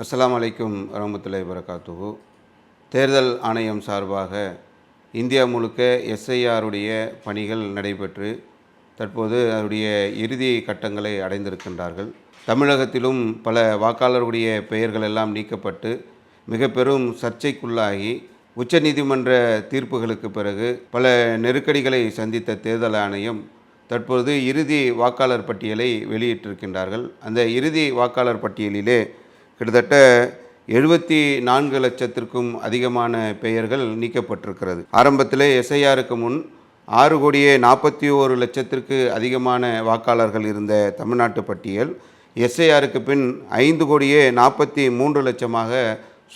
அஸ்ஸலாமு அலைக்கும் வரஹ்மத்துல்லாஹி வபரகாத்துஹு. தேர்தல் ஆணையம் சார்பாக இந்தியா முழுக்க எஸ்ஐஆருடைய பணிகள் நடைபெற்று தற்போது அதனுடைய இறுதி கட்டங்களை அடைந்திருக்கின்றார்கள். தமிழகத்திலும் பல வாக்காளர்களுடைய பெயர்கள் எல்லாம் நீக்கப்பட்டு மிக பெரும் சர்ச்சைக்குள்ளாகி உச்சநீதிமன்ற தீர்ப்புகளுக்கு பிறகு பல நெருக்கடிகளை சந்தித்த தேர்தல் ஆணையம் தற்பொழுது இறுதி வாக்காளர் பட்டியலை வெளியிட்டிருக்கின்றார்கள். அந்த இறுதி வாக்காளர் பட்டியலிலே கிட்டத்தட்ட 74 லட்சத்திற்கும் அதிகமான பெயர்கள் நீக்கப்பட்டிருக்கிறது. ஆரம்பத்தில் எஸ்ஐஆருக்கு முன் 6,41,00,000 அதிகமான வாக்காளர்கள் இருந்த தமிழ்நாட்டு பட்டியல் எஸ்ஐஆருக்கு பின் 5,43,00,000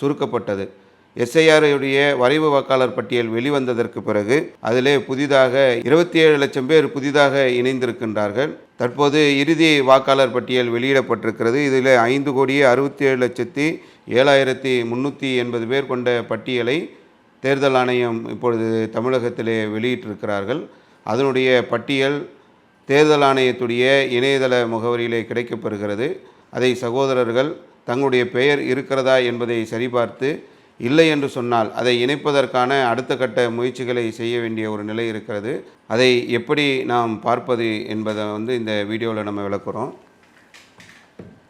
சுருக்கப்பட்டது. எஸ்ஐஆருடைய வரைவு வாக்காளர் பட்டியல் வெளிவந்ததற்கு பிறகு அதிலே புதிதாக 27 லட்சம் பேர் புதிதாக இணைந்திருக்கின்றார்கள். தற்போது இறுதி வாக்காளர் பட்டியல் வெளியிடப்பட்டிருக்கிறது. இதில் 5,67,07,380 பேர் கொண்ட பட்டியலை தேர்தல் ஆணையம் இப்பொழுது தமிழகத்திலே வெளியிட்டிருக்கிறார்கள். அதனுடைய பட்டியல் தேர்தல் ஆணையத்துடைய இணையதள முகவரியிலே கிடைக்கப்பெறுகிறது. அதை சகோதரர்கள் தங்களுடைய பெயர் இருக்கிறதா என்பதை சரிபார்த்து இல்லை என்று சொன்னால் அதை இணைப்பதற்கான அடுத்த கட்ட முயற்சிகளை செய்ய வேண்டிய ஒரு நிலை இருக்கிறது. அதை எப்படி நாம் பார்ப்பது என்பதை இந்த வீடியோவில் நம்ம விளக்குறோம்.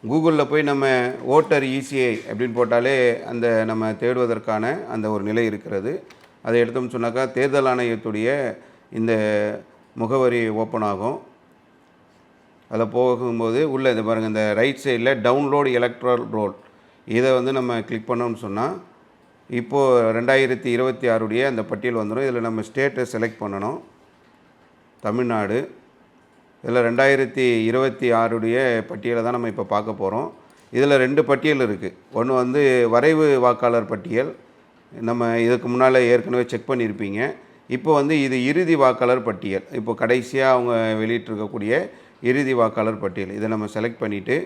கூகுளில் போய் நம்ம ஓட்டர் இசிஐ அப்படின்னு போட்டாலே அந்த நம்ம தேடுவதற்கான அந்த ஒரு நிலை இருக்கிறது. அதை எடுத்தோம்னு சொன்னாக்கா தேர்தல் ஆணையத்துடைய இந்த முகவரி ஓப்பன் ஆகும். அதில் போகும்போது உள்ளே இது பாருங்கள், இந்த ரைட் சைடில் டவுன்லோட் எலக்ட்ரல் ரோல் இதை நம்ம கிளிக் பண்ணோம்னு சொன்னால் இப்போது 2026 அந்த பட்டியல் வந்துடும். இதில் நம்ம ஸ்டேட்டை செலக்ட் பண்ணணும், தமிழ்நாடு. இதில் 2026 பட்டியலை தான் நம்ம இப்போ பார்க்க போகிறோம். இதில் 2 பட்டியல் இருக்குது. ஒன்று வரைவு வாக்காளர் பட்டியல், நம்ம இதுக்கு முன்னால் ஏற்கனவே செக் பண்ணியிருப்பீங்க. இப்போ இது இறுதி வாக்காளர் பட்டியல், இப்போ கடைசியாக அவங்க வெளியிட்டிருக்கக்கூடிய இறுதி வாக்காளர் பட்டியல். இதை நம்ம செலக்ட் பண்ணிவிட்டு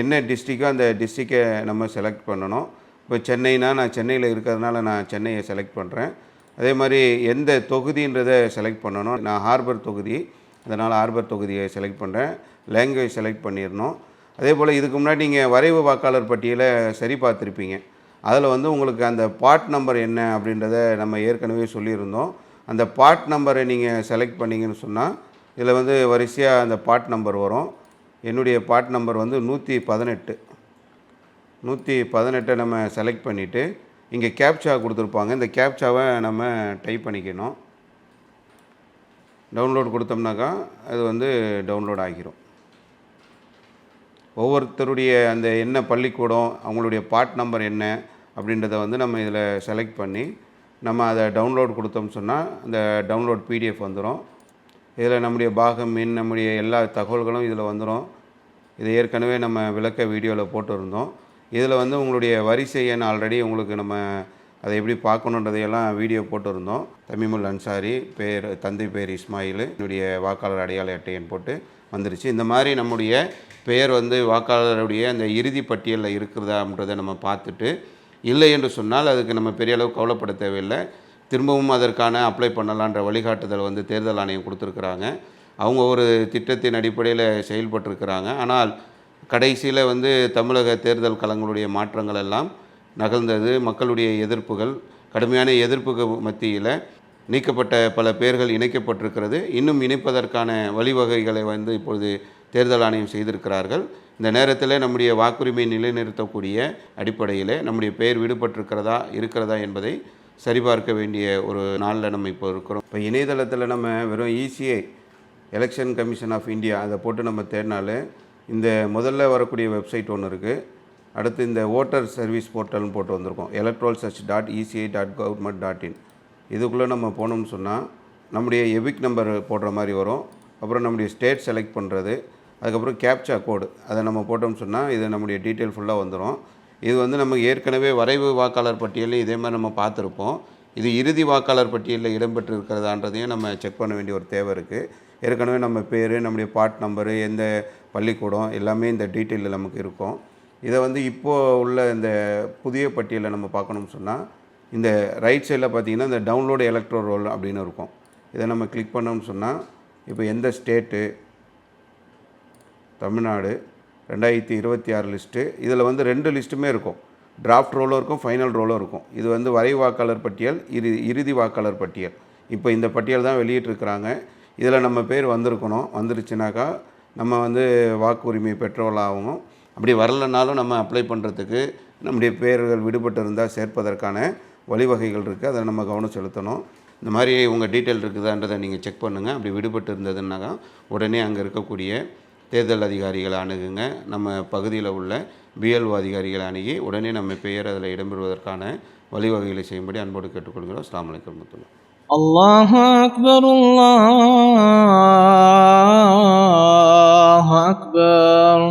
என்ன டிஸ்ட்ரிக்கோ அந்த டிஸ்ட்ரிக்கை நம்ம செலக்ட் பண்ணணும். இப்போ சென்னைனா நான் சென்னையில் இருக்கிறதுனால நான் சென்னையை செலக்ட் பண்ணுறேன். அதே மாதிரி எந்த தொகுதின்றதை செலக்ட் பண்ணணும். நான் ஹார்பர் தொகுதி, அதனால் ஹார்பர் தொகுதியை செலக்ட் பண்ணுறேன். லாங்குவேஜ் செலக்ட் பண்ணிடணும். அதே போல் இதுக்கு முன்னாடி நீங்கள் வரைவு வாக்காளர் பட்டியலை சரி பார்த்துருப்பீங்க. அதில் உங்களுக்கு அந்த பார்ட் நம்பர் என்ன அப்படின்றத நம்ம ஏற்கனவே சொல்லியிருந்தோம். அந்த பார்ட் நம்பரை நீங்கள் செலக்ட் பண்ணிங்கன்னு சொன்னால் இதில் வரிசையாக அந்த பார்ட் நம்பர் வரும். என்னுடைய பார்ட் நம்பர் 118 நம்ம செலக்ட் பண்ணிவிட்டு இங்கே கேப்சா கொடுத்துருப்பாங்க. இந்த கேப்சாவை நம்ம டைப் பண்ணிக்கணும். டவுன்லோட் கொடுத்தோம்னாக்கா அது டவுன்லோட் ஆகிரும். ஒவ்வொருத்தருடைய அந்த என்ன பள்ளிக்கூடம், அவங்களுடைய பார்ட் நம்பர் என்ன அப்படின்றத நம்ம இதில் செலக்ட் பண்ணி நம்ம அதை டவுன்லோட் கொடுத்தோம்னு சொன்னால் அந்த டவுன்லோட் பிடிஎஃப் வந்துடும். இதில் நம்முடைய பாகம் எண், நம்முடைய எல்லா தகவல்களும் இதில் வந்துடும். இதை ஏற்கனவே நம்ம விளக்க வீடியோவில் போட்டிருந்தோம். இதில் உங்களுடைய வரிசை எண் ஆல்ரெடி உங்களுக்கு நம்ம அதை எப்படி பார்க்கணுன்றதையெல்லாம் வீடியோ போட்டிருந்தோம். தமிமுல் அன்சாரி பேர், தந்தை பேர் இஸ்மாயில், என்னுடைய வாக்காளர் அடையாள அட்டை எண் போட்டு வந்துருச்சு. இந்த மாதிரி நம்முடைய பெயர் வாக்காளருடைய அந்த இறுதி பட்டியலில் இருக்கிறதான்றதை நம்ம பார்த்துட்டு இல்லை என்று சொன்னால் அதுக்கு நம்ம பெரிய அளவு கவலைப்பட தேவையில்லை. திரும்பவும் அதற்கான அப்ளை பண்ணலான்ற வழிகாட்டுதல் தேர்தல் ஆணையம் கொடுத்துருக்குறாங்க. அவங்க ஒரு திட்டத்தின் அடிப்படையில் செயல்பட்டுருக்கிறாங்க. ஆனால் கடைசியில் தமிழக தேர்தல் களங்களுடைய மாற்றங்கள் எல்லாம் நகர்ந்தது. மக்களுடைய எதிர்ப்புகள், கடுமையான எதிர்ப்புக்கு மத்தியில் நீக்கப்பட்ட பல பேர்கள் இணைக்கப்பட்டிருக்கிறது. இன்னும் இணைப்பதற்கான வழிவகைகளை இப்பொழுது தேர்தல் ஆணையம் செய்திருக்கிறார்கள். இந்த நேரத்தில் நம்முடைய வாக்குரிமை நிலைநிறுத்தக்கூடிய அடிப்படையில் நம்முடைய பெயர் இருக்கிறதா என்பதை சரிபார்க்க வேண்டிய ஒரு நாளில் நம்ம இப்போ இருக்கிறோம். இப்போ இணையதளத்தில் நம்ம வெறும் ECI, election commission of India, அதை போட்டு நம்ம தேடினாலே இந்த முதல்ல வரக்கூடிய வெப்சைட் ஒன்று இருக்குது. அடுத்து இந்த ஓட்டர் சர்வீஸ் போர்ட்டல்னு போட்டு வந்திருக்கோம், electoralsearch.eci.government.in. இதுக்குள்ளே நம்ம போனோம்னு சொன்னால் நம்முடைய எபிக் நம்பர் போடுற மாதிரி வரும். அப்புறம் நம்முடைய ஸ்டேட் செலக்ட் பண்ணுறது, அதுக்கப்புறம் கேப்சா கோடு அதை நம்ம போட்டோம்னு சொன்னால் இது நம்முடைய டீட்டெயில் ஃபுல்லாக வந்துடும். இது நம்ம ஏற்கனவே வரைவு வாக்காளர் பட்டியலில் இதே மாதிரி நம்ம பார்த்துருப்போம். இது இறுதி வாக்காளர் பட்டியலில் இடம்பெற்று இருக்கிறதான்றதையும் நம்ம செக் பண்ண வேண்டிய ஒரு தேவை இருக்குது. ஏற்கனவே நம்ம பேர், நம்முடைய பார்ட் நம்பரு, எந்த பள்ளிக்கூடம் எல்லாமே இந்த டீட்டெயிலில் நமக்கு இருக்கும். இதை இப்போது உள்ள இந்த புதிய பட்டியலை நம்ம பார்க்கணும்னு சொன்னால் இந்த ரைட் சைடில் பார்த்திங்கன்னா இந்த டவுன்லோடு எலக்ட்ரல் ரோல் அப்படின்னு இருக்கும். இதை நம்ம கிளிக் பண்ணோம்னு சொன்னால் இப்போ எந்த ஸ்டேட்டு, தமிழ்நாடு 2026 லிஸ்ட்டு. இதில் 2 லிஸ்ட்டுமே இருக்கும். டிராஃப்ட் ரோலும் இருக்கும், ஃபைனல் ரோலும் இருக்கும். இது வந்து வரை வாக்காளர் பட்டியல், இறுதி வாக்காளர் பட்டியல். இப்போ இந்த பட்டியல் தான் வெளியிட்டிருக்கிறாங்க. இதில் நம்ம பேர் வந்திருக்கணும். வந்துருச்சுனாக்கா நம்ம வந்து வாக்குரிமை பெற்றவர்களாகவும், அப்படி வரலைனாலும் நம்ம அப்ளை பண்ணுறதுக்கு நம்முடைய பேர்கள் விடுபட்டு இருந்தால் சேர்ப்பதற்கான வழிவகைகள் இருக்குது. அதை நம்ம கவனம் செலுத்தணும். இந்த மாதிரி உங்கள் டீட்டெயில் இருக்குதான்றதை நீங்கள் செக் பண்ணுங்கள். அப்படி விடுபட்டு இருந்ததுன்னாக்கா உடனே அங்கே இருக்கக்கூடிய தேர்தல் அதிகாரிகளை அணுகுங்க. நம்ம பகுதியில் உள்ள பிஎல்ஓ அதிகாரிகளை அணுகி உடனே நம்ம பெயர் அதில் இடம்பெறுவதற்கான வழிவகைகளை செய்யும்படி அன்போடு கேட்டுக்கொள்கிறோம். அஸ்ஸலாமு அலைக்கும் வரஹ்மத்துல்லாஹ். அல்லாஹு அக்பர், அல்லாஹு அக்பர்.